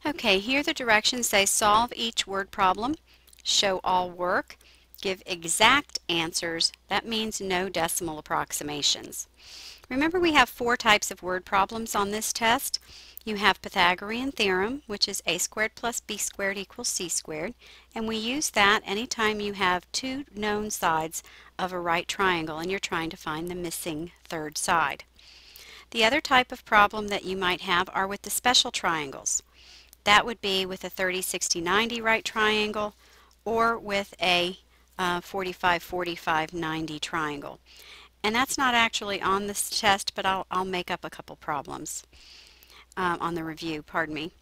Okay, here the directions say solve each word problem, show all work, give exact answers. That means no decimal approximations. Remember, we have 4 types of word problems on this test. You have Pythagorean theorem, which is a squared plus b squared equals c squared, and we use that anytime you have 2 known sides of a right triangle and you're trying to find the missing third side. The other type of problem that you might have are with the special triangles. That would be with a 30, 60, 90 right triangle or with a 45, 45, 90 triangle. And that's not actually on this test, but I'll make up a couple problems on the review, pardon me.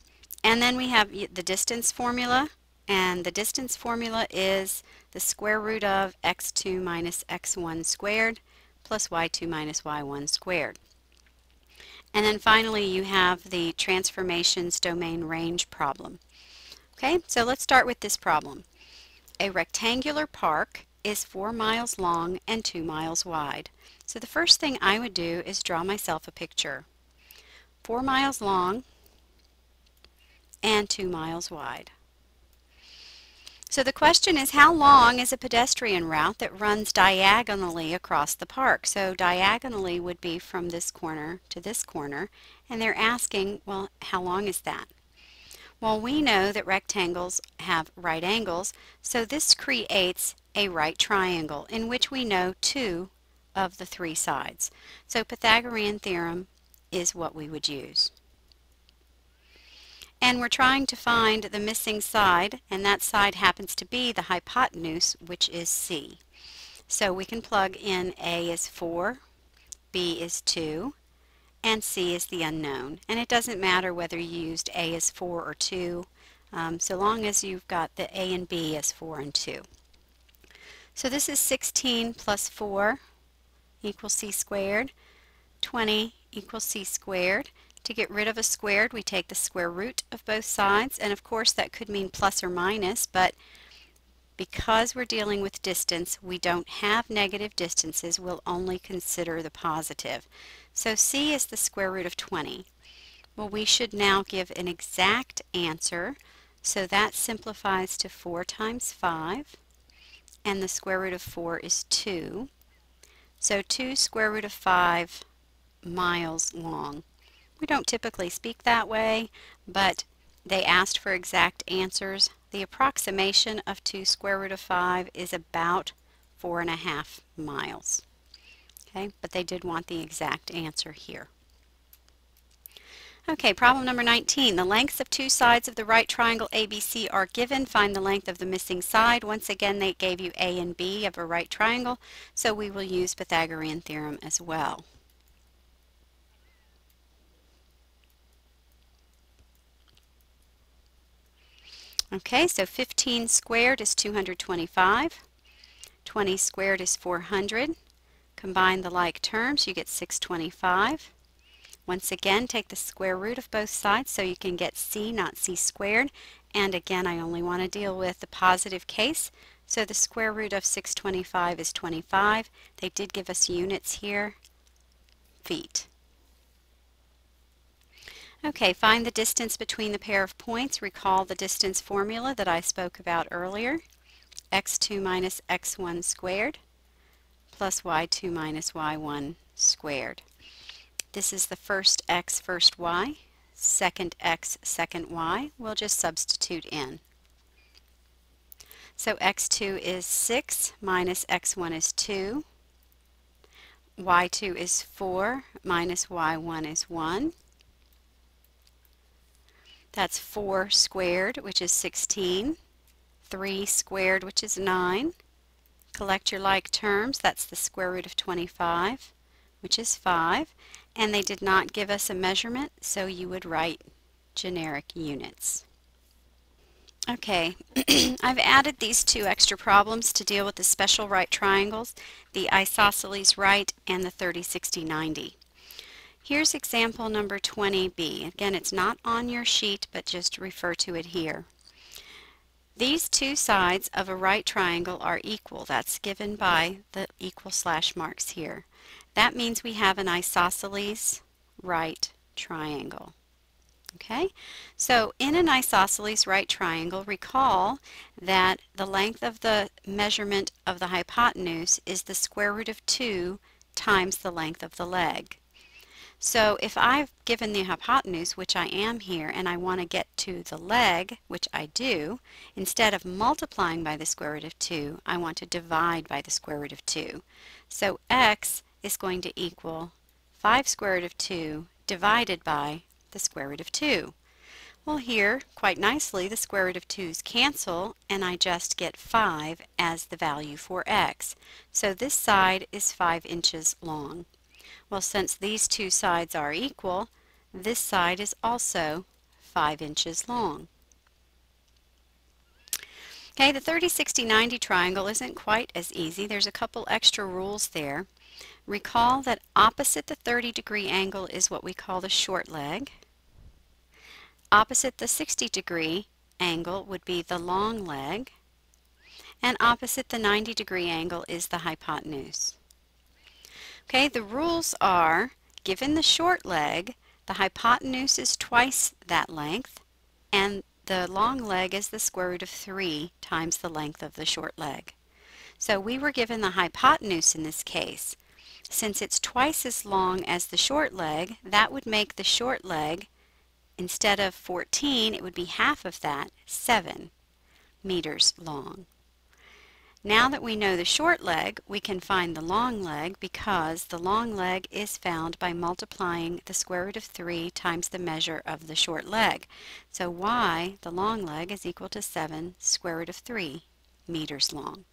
And then we have the distance formula, and the distance formula is the square root of x2 minus x1 squared plus y2 minus y1 squared. And then finally you have the transformations domain range problem. Okay, so let's start with this problem. A rectangular park is 4 miles long and 2 miles wide. So the first thing I would do is draw myself a picture. 4 miles long and 2 miles wide. So the question is, how long is a pedestrian route that runs diagonally across the park? So diagonally would be from this corner to this corner, and they're asking, well, how long is that? Well, we know that rectangles have right angles, so this creates a right triangle in which we know 2 of the 3 sides. So Pythagorean theorem is what we would use. And we're trying to find the missing side, and that side happens to be the hypotenuse, which is C. So we can plug in A is 4, B is 2, and C is the unknown. And it doesn't matter whether you used A as 4 or 2, so long as you've got the A and B as 4 and 2. So this is 16 plus 4 equals C squared, 20 equals C squared. To get rid of a squared, we take the square root of both sides, and of course that could mean plus or minus, but because we're dealing with distance, we don't have negative distances. We'll only consider the positive. So C is the square root of 20. Well, we should now give an exact answer, so that simplifies to 4 times 5, and the square root of 4 is 2. So 2 square root of 5 miles long. We don't typically speak that way, but they asked for exact answers. The approximation of 2 square root of 5 is about 4.5 miles. Okay, but they did want the exact answer here. Okay, problem number 19. The lengths of 2 sides of the right triangle ABC are given. Find the length of the missing side. Once again, they gave you A and B of a right triangle, so we will use Pythagorean theorem as well. Okay, so 15 squared is 225. 20 squared is 400. Combine the like terms, you get 625. Once again, take the square root of both sides so you can get C, not C squared. And again, I only want to deal with the positive case. So the square root of 625 is 25. They did give us units here, feet. Okay, find the distance between the pair of points. Recall the distance formula that I spoke about earlier. x2 minus x1 squared plus y2 minus y1 squared. This is the first x, first y, second x, second y. We'll just substitute in. So x2 is 6 minus x1 is 2. y2 is 4 minus y1 is 1. That's 4 squared, which is 16. 3 squared, which is 9. Collect your like terms. That's the square root of 25, which is 5. And they did not give us a measurement, so you would write generic units. Okay, I've added these 2 extra problems to deal with the special right triangles, the isosceles right and the 30, 60, 90. Here's example number 20B. Again, it's not on your sheet, but just refer to it here. These 2 sides of a right triangle are equal. That's given by the equal slash marks here. That means we have an isosceles right triangle. Okay, so in an isosceles right triangle, recall that the length of the measurement of the hypotenuse is the square root of 2 times the length of the leg. So if I've given the hypotenuse, which I am here, and I want to get to the leg, which I do, instead of multiplying by the square root of 2, I want to divide by the square root of 2. So x is going to equal 5 square root of 2 divided by the square root of 2. Well, here, quite nicely, the square root of 2's cancel, and I just get 5 as the value for x. So this side is 5 inches long. Well, since these two sides are equal, this side is also 5 inches long. Okay, the 30, 60, 90 triangle isn't quite as easy. There's a couple extra rules there. Recall that opposite the 30-degree angle is what we call the short leg. Opposite the 60-degree angle would be the long leg. And opposite the 90-degree angle is the hypotenuse. Okay, the rules are, given the short leg, the hypotenuse is twice that length, and the long leg is the square root of 3 times the length of the short leg. So we were given the hypotenuse in this case. Since it's twice as long as the short leg, that would make the short leg, instead of 14, it would be half of that, 7 meters long. Now that we know the short leg, we can find the long leg because the long leg is found by multiplying the square root of 3 times the measure of the short leg. So y, the long leg, is equal to 7 square root of 3 meters long.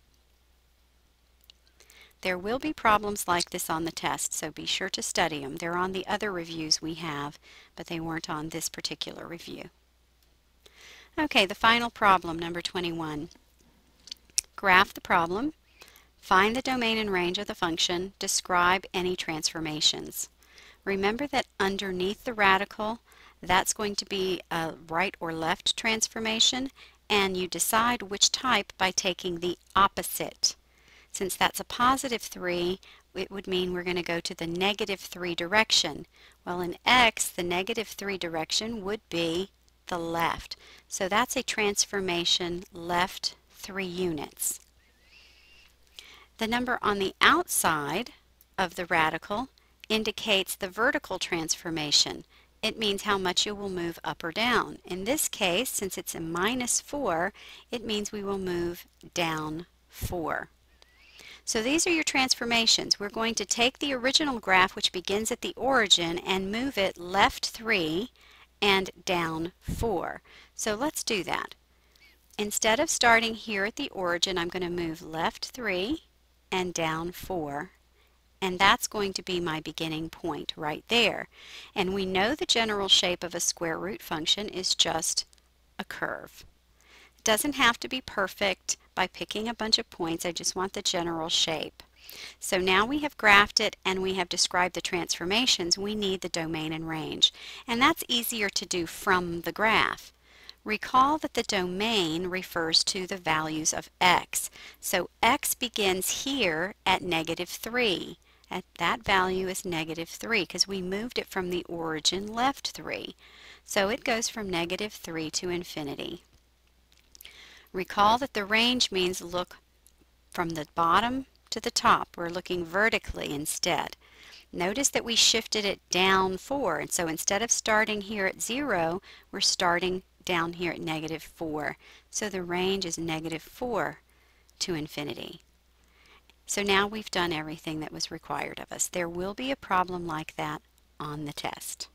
There will be problems like this on the test, so be sure to study them. They're on the other reviews we have, but they weren't on this particular review. Okay, the final problem, number 21. Graph the problem, find the domain and range of the function, describe any transformations. Remember that underneath the radical, that's going to be a right or left transformation, and you decide which type by taking the opposite. Since that's a positive 3, it would mean we're going to go to the negative 3 direction. Well, in x, the negative 3 direction would be the left. So that's a transformation left 3 units. The number on the outside of the radical indicates the vertical transformation. It means how much you will move up or down. In this case, since it's a -4, it means we will move down 4. So these are your transformations. We're going to take the original graph, which begins at the origin, and move it left 3 and down 4. So let's do that. Instead of starting here at the origin, I'm going to move left 3 and down 4. And that's going to be my beginning point right there. And we know the general shape of a square root function is just a curve. It doesn't have to be perfect by picking a bunch of points. I just want the general shape. So now we have graphed it and we have described the transformations. We need the domain and range. And that's easier to do from the graph. Recall that the domain refers to the values of x. So x begins here at -3. That value is -3 because we moved it from the origin left 3. So it goes from -3 to infinity. Recall that the range means look from the bottom to the top. We're looking vertically instead. Notice that we shifted it down 4, and so instead of starting here at 0, we're starting down here at -4. So the range is -4 to infinity. So now we've done everything that was required of us. There will be a problem like that on the test.